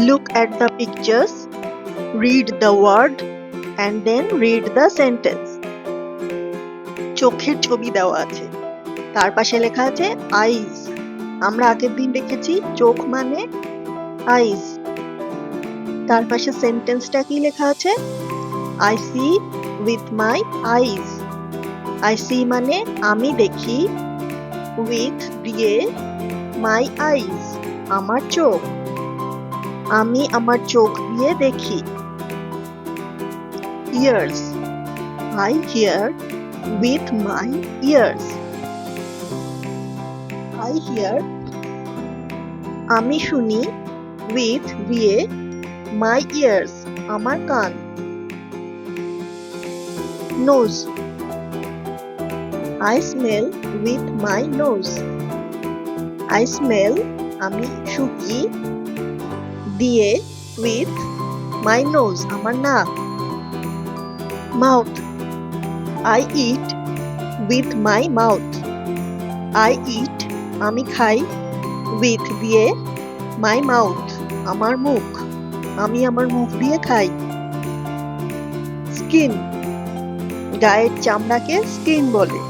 Look at the pictures, read the word and then read the sentence. চোখের ছবি দেওয়া আছে, তার পাশে লেখা আছে আইজ। আমরা আগের দিন দেখেছি চোখ মানে আইজ। তার পাশে সেন্টেন্সটা কি লেখা আছে? I see with my eyes. I see মানে আমি দেখি, with দিয়ে my eyes আমার চোখ, আমি আমার চোখ দিয়ে দেখি। Ears, I hear with my ears. I hear আমি শুনি, with দিয়ে my ears আমার কান। Nose, I smell with my nose. I smell আমি শুকি, দিয়ে with my nose আমার নাক। Mouth, I eat with my mouth. I eat আমি খাই, with দিয়ে my mouth আমার মুখ, আমি আমার মুখ দিয়ে খাই। Skin, গায়ের চামড়াকে স্কিন বলে।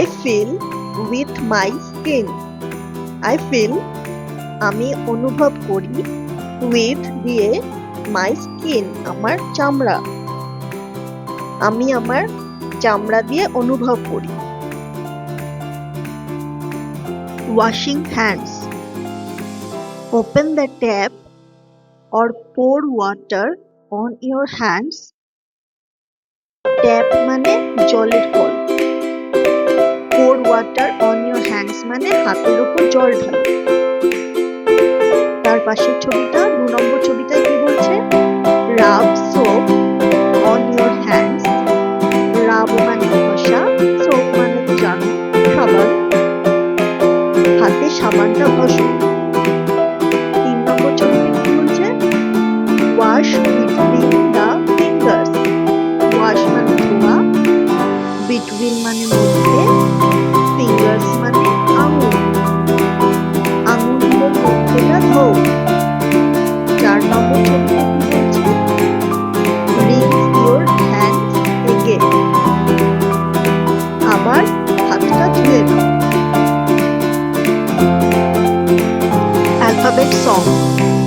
I feel with my skin. I feel আমি অনুভব করি, with দিয়ে my skin আমার চামড়া, আমি আমার চামড়া দিয়ে অনুভব করি। Washing hands, open the tap or pour water on your hands. Tap মানে জলের call, pour water on your hands মানে হাতের উপর জল ঢালো। তার পাশের ছবিটা 2 নম্বর ছবিটায় কি বলছে? rub soap on your hands. rub মানে ঘষা, soap মানে তো জানো সাবান, হাতে সাবানটা ঘষো। 3 নম্বর ছবিতে কি বলছে? wash between the fingers. wash মানে ধোয়া, between মানে মধ্যে, fingers মানে আঙুল, আঙুলের মধ্যেটা ধোও। 4 নম্বর ছবিতে কি বলছে? rinse your hands again. আবার হাতটা ধুয়ে নাও। অ্যালফাবেট সং,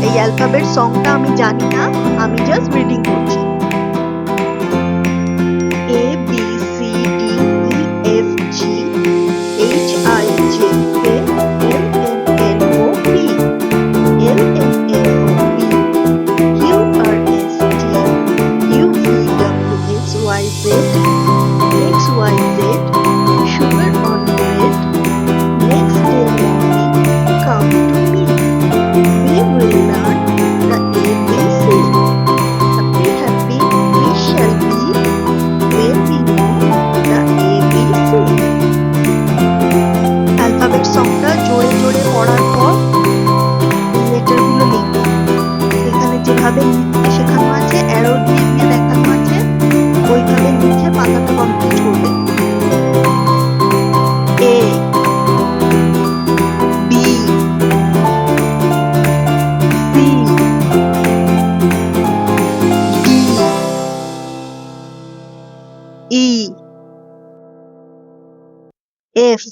এই অ্যালফাবেট সংটা আমি জানি না, আমি জাস্ট রিডিং করছি। A B C D E F G H I J K L M N O P L M N O P Q R S T U V W X Y Z X Y Z sugar on bread next day morning come to me. We will learn the ABC. Happy happy we shall be when we know the ABC. Alphabet সংটা জোরে জোরে পড়ার পর লেটারগুলো লিখবে। এখানে যেভাবে লিখতে শেখানো আছে, অ্যারো দিয়ে দিয়ে দেখানো আছে, ওইভাবে লিখে পাতাটা কমপ্লিট করবে। A B C D E F